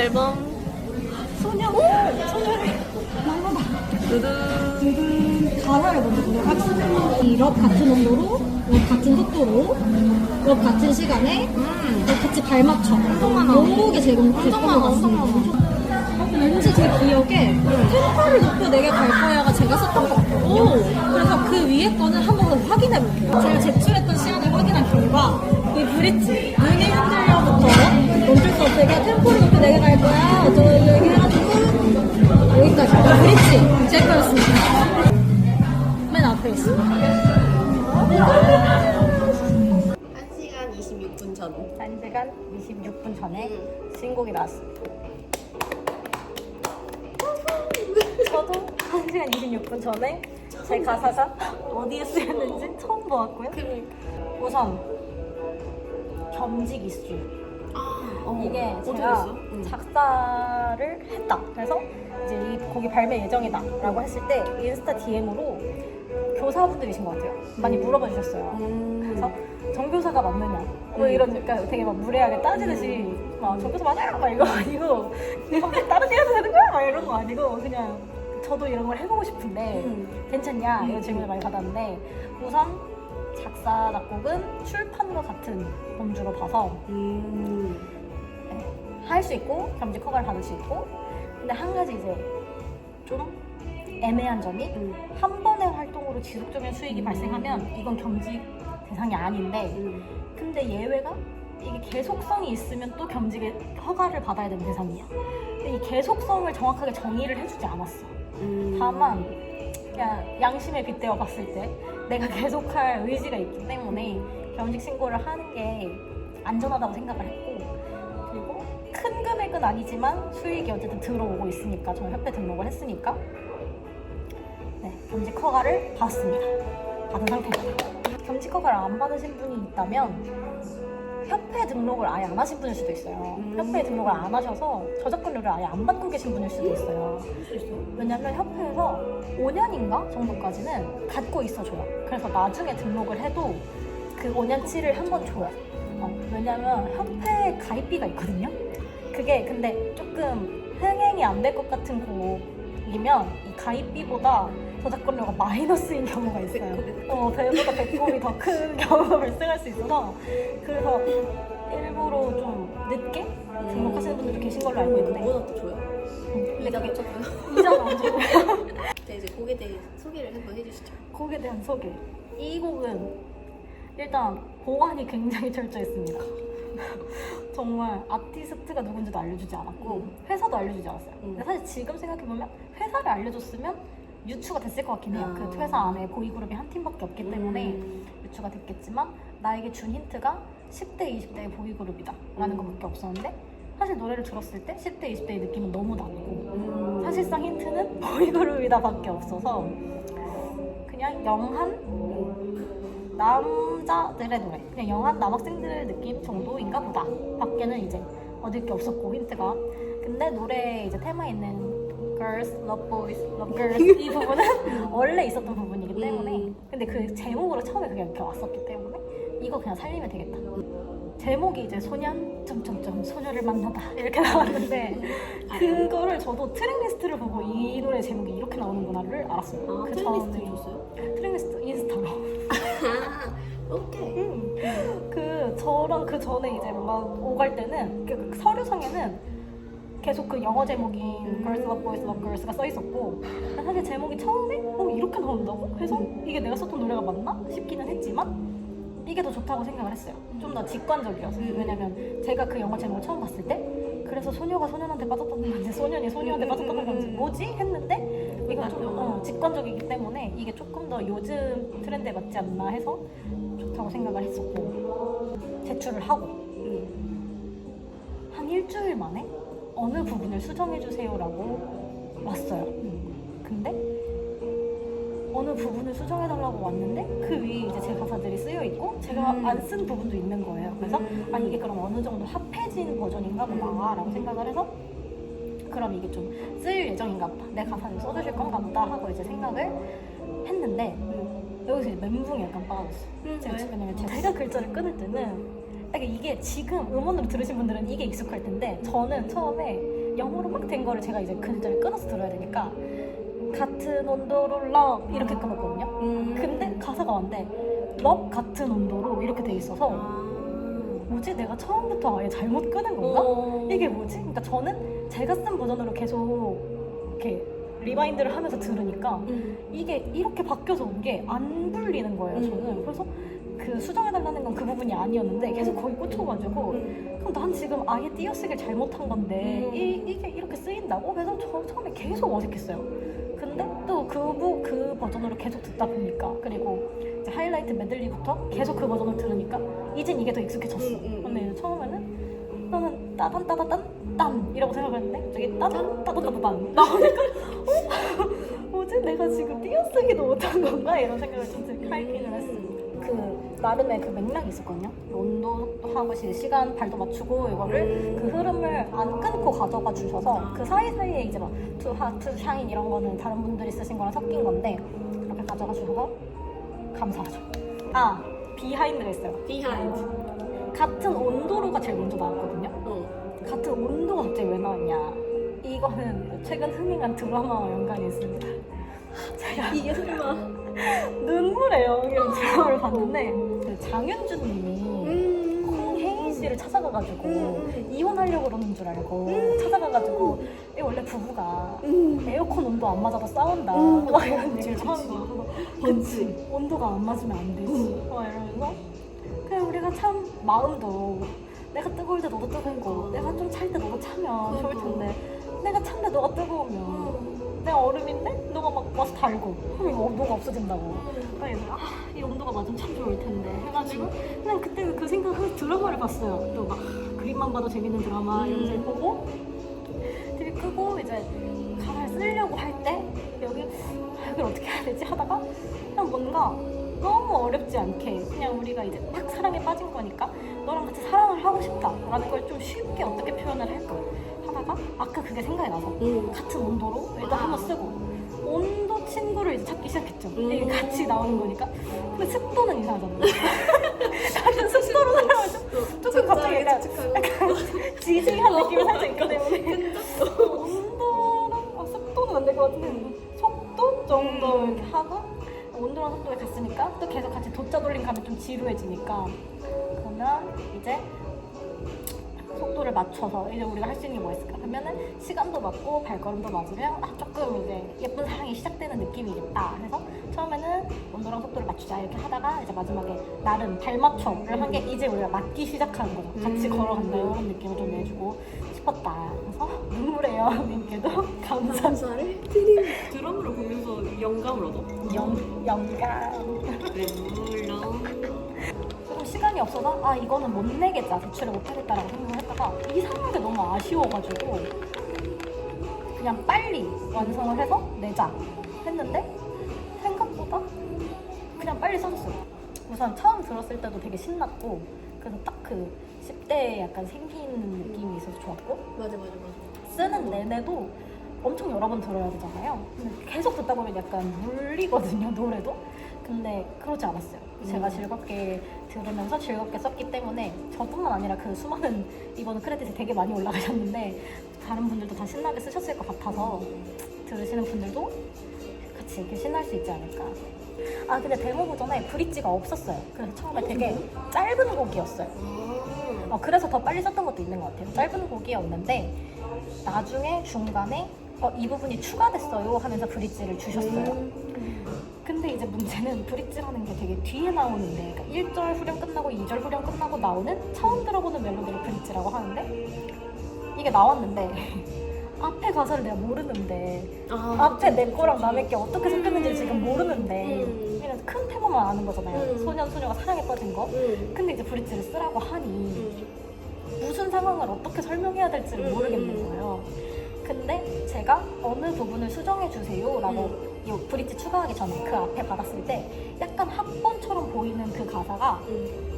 앨범 소녀 두둔 가사를 먼저 보도록 하겠습니다. 이럽 같은 온도로, 럽 같은 속도로, 럽 같은 시간에, 럽 같이 발맞춰. 너무 게 제공됐던 것 같습니다. 왠지 제 기억에 템포를 높여 내게 갈 거야가 제가 썼던 것 같거든요. 그래서 그 위에 거는 한번 확인해 볼게요. 제가 제출했던 시간을 확인한 결과 이 브릿지 눈이 흔들려부터 멈출 수 없게 템포를 높여 내게 갈 거야 어쩌고 얘기해가지고 여기까지 브릿지 제 거였습니다. 맨 앞에 있습니다. 1시간 26분 전. 1시간 26분 전에 신곡이 나왔습니다. 저도 1시간 26분 전에 제 가사가 어디에 쓰였는지 처음 보았고요. 우선 겸직 이슈. 이게 제가 작사를 했다. 그래서 이제 이 곡이 발매 예정이다 라고 했을 때 인스타 DM으로 교사분들이신 것 같아요. 많이 물어봐 주셨어요. 그래서 정교사가 맞느냐 뭐 이런, 그러니까 되게 막 무례하게 따지듯이 막 정교사 맞아요 막 이거 아니고 다른 데 해도 되는 거야? 막 이런 거 아니고 그냥 저도 이런 걸 해보고 싶은데 괜찮냐 이런 질문을 많이 받았는데 우선 작사 작곡은 출판과 같은 범주로 봐서 할 수 있고 겸직 허가를 받을 수 있고, 근데 한 가지 이제 좀 애매한 점이 한 번의 활동으로 지속적인 수익이 발생하면 이건 겸직 대상이 아닌데 근데 예외가 이게 계속성이 있으면 또 겸직의 허가를 받아야 되는 대상이야. 근데 이 계속성을 정확하게 정의를 해주지 않았어. 다만 그냥 양심에 빗대어 봤을 때 내가 계속할 의지가 있기 때문에 겸직 신고를 하는 게 안전하다고 생각을 했고, 그리고 큰 금액은 아니지만 수익이 어쨌든 들어오고 있으니까 저는 협회 등록을 했으니까 네, 겸직 허가를 받았습니다. 받은 상태입니다. 겸직 허가를 안 받으신 분이 있다면 협회 등록을 아예 안 하신 분일 수도 있어요. 협회 등록을 안 하셔서 저작권료를 아예 안 받고 계신 분일 수도 있어요. 왜냐면 협회에서 5년인가 정도까지는 갖고 있어줘요. 그래서 나중에 등록을 해도 그 5년치를 한 번 줘요. 왜냐면 협회 가입비가 있거든요. 그게 근데 조금 흥행이 안 될 것 같은 곡이면 이 가입비보다 저작권료가 마이너스인 경우가 있어요. 배보다 배꼽이 더 큰 경우가 발생할 수 있어서 그래서 일부러 좀 늦게 등록하시는 분들도 계신 걸로 알고 있는데 뭐보다 더 줘요? 이자 그게 이자가 안 줘요. 네, 이제 곡에 대해 소개를 한번 해주시죠. 곡에 대한 소개. 이 곡은 일단 보안이 굉장히 철저했습니다. 정말 아티스트가 누군지도 알려주지 않았고 회사도 알려주지 않았어요. 근데 사실 지금 생각해보면 회사를 알려줬으면 유추가 됐을 것 같긴 해요. 그 회사 안에 보이그룹이 한 팀밖에 없기 때문에 유추가 됐겠지만 나에게 준 힌트가 10대, 20대의 보이그룹이다 라는 것밖에 없었는데 사실 노래를 들었을 때 10대, 20대의 느낌은 너무 낮고 사실상 힌트는 보이그룹이다 밖에 없어서 그냥 영한 남자들의 노래, 그냥 영한 남학생들의 느낌 정도인가 보다 밖에는 이제 얻을 게 없었고 힌트가. 근데 노래에 이제 테마에 있는 Girls, Love Boys, Love Girls 이 부분은 원래 있었던 부분이기 때문에 근데 그 제목으로 처음에 그게 이렇게 왔었기 때문에 이거 그냥 살리면 되겠다. 제목이 이제 소년 점점점 소녀를 만나다 이렇게 나왔는데 그거를 저도 트랙리스트를 보고 이 노래 제목이 이렇게 나오는구나를 알았어요. 그 트랙리스트 전에 줬어요? 트랙리스트 인스타로. 오케이. 저랑 그 전에 이제 막 오갈 때는 그 서류상에는 계속 그 영어 제목인 Girls Love Boys Love Girls가 써 있었고 사실 제목이 처음에 이렇게 나온다고? 그래서 이게 내가 썼던 노래가 맞나? 싶기는 했지만 이게 더 좋다고 생각을 했어요. 좀 더 직관적이어서. 왜냐면 제가 그 영어 제목을 처음 봤을 때 그래서 소녀가 소년한테 빠졌다는 건지 소년이 소녀한테 빠졌다는 건지 뭐지? 했는데 이건 좀 직관적이기 때문에 이게 조금 더 요즘 트렌드에 맞지 않나 해서 좋다고 생각을 했었고 제출을 하고 한 일주일 만에 어느 부분을 수정해주세요라고 왔어요. 근데 어느 부분을 수정해달라고 왔는데 그 위에 이제 제 가사들이 쓰여있고 제가 안 쓴 부분도 있는 거예요. 그래서 이게 그럼 어느 정도 합해진 버전인가 보다 라고 생각을 해서 그럼 이게 좀 쓸 예정인가 보다, 내 가사를 써주실 건가 보다 하고 이제 생각을 했는데 여기서 이제 멘붕이 약간 빠졌어요. 왜냐면 제가 글자를 끊을 때는 그러니까 이게 지금 음원으로 들으신 분들은 이게 익숙할 텐데 저는 처음에 영어로 막 된 거를 제가 이제 글자를 끊어서 들어야 되니까 같은 온도로 love 이렇게 끊었거든요. 근데 가사가 왔는데 love 같은 온도로 이렇게 돼 있어서 뭐지? 내가 처음부터 아예 잘못 끊은 건가? 이게 뭐지? 그러니까 저는 제가 쓴 버전으로 계속 이렇게 리마인드를 하면서 들으니까 이게 이렇게 바뀌어서 온 게 안 불리는 거예요, 저는. 그래서 그 수정해달라는 건 그 부분이 아니었는데 계속 거기 꽂혀가지고 그럼 난 지금 아예 띄어쓰기를 잘못한 건데 이게 이렇게 쓰인다고? 그래서 저 처음에 계속 어색했어요. 근데 또 그 버전으로 계속 듣다 보니까 그리고 이제 하이라이트 메들리부터 계속 그 버전을 들으니까 이젠 이게 더 익숙해졌어. 근데 이제 처음에는 나는 따단 이라고 생각했는데 갑자기 따단 나오니까 뭐지? 내가 지금 띄어쓰기도 못한 건가? 이런 생각을 좀 하기는 했어요. 그 나름의 그 맥락이 있었거든요. 온도도 하고 시간 발도 맞추고 이거를 그 흐름을 안 끊고 가져가 주셔서 그 사이사이에 이제 막 투 하트 샤인 이런 거는 다른 분들이 쓰신 거랑 섞인 건데 이렇게 가져가 주셔서 감사하죠. 아 비하인드가 있어요. 비하인드. 같은 온도로가 제일 먼저 나왔거든요. 같은 온도가 갑자기 왜 나왔냐? 이거는 최근 흥행한 드라마와 연관이 있습니다. 제가 이게 설마. 눈물의 영역이라는 드라마를 봤는데 그 장윤준 님이 홍혜인 씨를 찾아가가지고 이혼하려고 그러는 줄 알고 찾아가가지고 이 원래 부부가 에어컨 온도 안 맞아서 싸운다 막 이런 얘기를 하는 거야. 그치. 온도가 안 맞으면 안 되지 막 이러면서 그냥 우리가 참 마음도 내가 뜨거울 때 너도 뜨거운 내가 좀 찰 때 너가 차면 좋을 텐데 내가 찬데 너가 뜨거우면 내가 얼음인데 너가 막 와서 달고 그럼 이거 온도가 없어진다고. 그래서 이 온도가 맞으면 참 좋을 텐데 해가지고 그냥 그때는 그 생각을 드라마를 봤어요. 또 막 그림만 봐도 재밌는 드라마 이런 거 보고 TV 끄고 이제 가사를 쓰려고 할 때 여기 이걸 어떻게 해야 되지 하다가 그냥 뭔가 너무 어렵지 않게 그냥 우리가 이제 딱 사랑에 빠진 거니까 너랑 같이 사랑을 하고 싶다라는 걸 좀 쉽게 어떻게 표현을 할까 하다가 아까 그게 생각이 나서 같은 온도로 일단 한번 쓰고 온도 친구를 이제 찾기 시작했죠. 이게 같이 나오는 거니까. 근데 습도는 이상하잖아요. 같은 습도로 살아가지고 조금 갑자기 약간 지지한 느낌이 살짝 있기 때문에 온도랑 습도는 안 될 것 같은데 속도 정도 이렇게 하고 온도랑 속도에 갔으니까 또 계속 같이 도짜 돌림 가면 좀 지루해지니까 그러면 이제 속도를 맞춰서 이제 우리가 할 수 있는 게 뭐 있을까 하면은 시간도 맞고 발걸음도 맞으면 조금 이제 예쁜 사랑이 시작되는 느낌이겠다 해서 처음에는 온도랑 속도를 맞추자 이렇게 하다가 이제 마지막에 나름 발맞춰를 한 게 이제 우리가 맞기 시작하는 거죠. 같이 걸어간다 이런 느낌을 좀 내주고 싶었다. 그래서 눈물의 여왕님께도 감사를 드라마를 보면서 영감을 얻어? 영감. 그래 물론 조금 시간이 없어서 이거는 못 내겠다 대출을 못 하겠다라고 생각을 했다가 이상하게 너무 아쉬워가지고 그냥 빨리 완성을 해서 내자 했는데 생각보다 그냥 빨리 써줬어요. 우선 처음 들었을 때도 되게 신났고 그래서 딱 그 10대에 약간 생긴 느낌이 있어서 좋았고 맞아. 쓰는 내내도 엄청 여러 번 들어야 되잖아요. 근데 계속 듣다 보면 약간 물리거든요, 노래도. 근데 그러지 않았어요. 제가 즐겁게 들으면서 즐겁게 썼기 때문에 저뿐만 아니라 그 수많은 이번 크레딧이 되게 많이 올라가셨는데 다른 분들도 다 신나게 쓰셨을 것 같아서 들으시는 분들도 같이 이렇게 신날 수 있지 않을까. 근데 데모 버전에 브릿지가 없었어요. 그래서 처음에 되게 짧은 곡이었어요. 그래서 더 빨리 썼던 것도 있는 것 같아요. 짧은 곡이었는데 나중에 중간에 이 부분이 추가됐어요 하면서 브릿지를 주셨어요. 근데 이제 문제는 브릿지라는 게 되게 뒤에 나오는데 그러니까 1절 후렴 끝나고 2절 후렴 끝나고 나오는 처음 들어보는 멜로디를 브릿지라고 하는데 이게 나왔는데 앞에 가사를 내가 모르는데 앞에 내 거랑 남의 게 어떻게 섞였는지 지금 모르는데 그냥 큰 테마만 아는 거잖아요. 소년 소녀가 사랑에 빠진 거. 근데 이제 브릿지를 쓰라고 하니 무슨 상황을 어떻게 설명해야 될지를 모르겠는 거예요. 근데 제가 어느 부분을 수정해 주세요 라고 이 브릿지 추가하기 전에 그 앞에 받았을 때 약간 합본처럼 보이는 그 가사가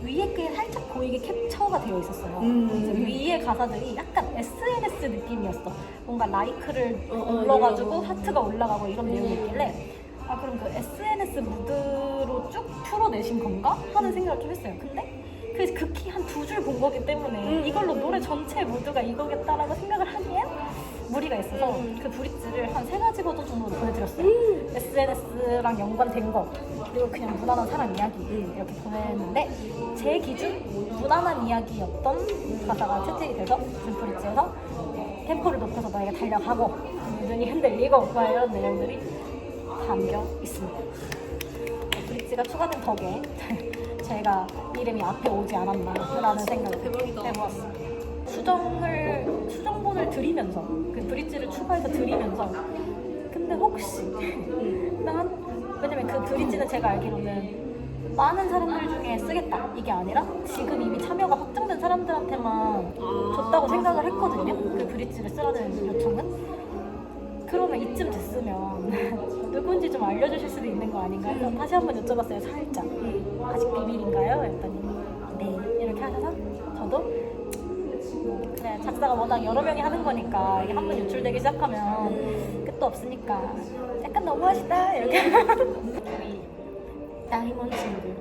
위에 게 살짝 보이게 캡처가 되어 있었어요. 이제 위에 가사들이 약간 SNS 느낌이었어. 뭔가 라이크를 눌러가지고 하트가 올라가고 이런 내용이 있길래 그럼 그 SNS 무드로 쭉 풀어내신 건가? 하는 생각을 좀 했어요. 근데 그래서 극히 한 2줄 본 거기 때문에 이걸로 노래 전체 모두가 이거겠다라고 생각을 하기엔 무리가 있어서 그 브릿지를 한 3가지 버전 정도 보내드렸어요. SNS랑 연관된 거 그리고 그냥 무난한 사랑 이야기 이렇게 보냈는데 제 기준 무난한 이야기였던 가사가 채택이 돼서 그 브릿지에서 템포를 높여서 너에게 달려가고 눈이 흔들리고 막 이런 내용들이 담겨 있습니다. 브릿지가 추가된 덕에 제가 이름이 앞에 오지 않았나라는 생각을 대박이다. 해보았어요. 수정본을 드리면서 그 브릿지를 추가해서 드리면서 근데 혹시 왜냐면 그 브릿지는 제가 알기로는 많은 사람들 중에 쓰겠다 이게 아니라 지금 이미 참여가 확정된 사람들한테만 줬다고 생각을 했거든요. 그 브릿지를 쓰라는 요청은. 그러면 이쯤 됐으면 누군지 좀 알려주실 수도 있는 거 아닌가 해서 다시 한번 여쭤봤어요. 살짝 아직 비밀인가요? 했더니 네 이렇게 하셔서 저도 그래 작사가 워낙 여러 명이 하는 거니까 이게 한 번 유출되기 시작하면 끝도 없으니까 약간 너무하시다 이렇게 우리 다이몬 친구들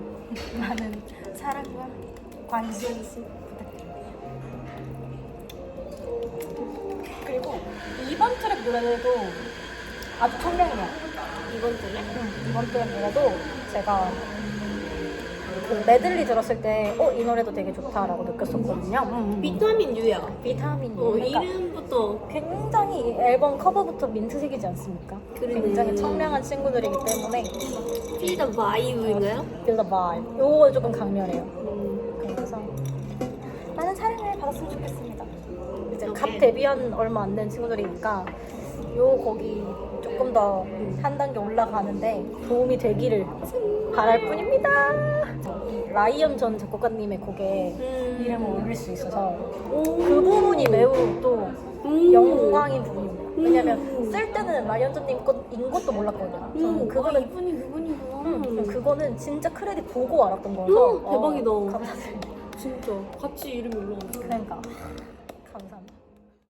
많은 사랑과 관심 부탁드립니다. 그리고 이번 트랙 노래도 아주 청량해요. 이번 주에? 이번 트랙 노래도 제가 그 메들리 들었을 때 이 노래도 되게 좋다라고 느꼈었거든요. 비타민 U야. 비타민 U. 그러니까 이름부터 굉장히 앨범 커버부터 민트색이지 않습니까? 그러네. 굉장히 청량한 친구들이기 때문에 Feel the Vibe인가요? Feel the vibe. 요거 조금 강렬해요. 그래서 많은 사랑을 받았으면 좋겠습니다. 이제 갓 오케이. 데뷔한 얼마 안 된 친구들이니까 요 곡이 조금 더 한 단계 올라가는데 도움이 되기를 바랄 뿐입니다. 이 라이언 전 작곡가님의 곡에 이름을 올릴 수 있어서 그 부분이 매우 또 영광인 부분입니다. 왜냐면 쓸 때는 라이언 전님 것인 것도 몰랐거든요. 저는 그거는 이분이 그분이구나. 그거는 진짜 크레딧 보고 알았던 거라서 대박이다. 감사드립니다. 진짜 같이 이름이 올라갔어. 그러니까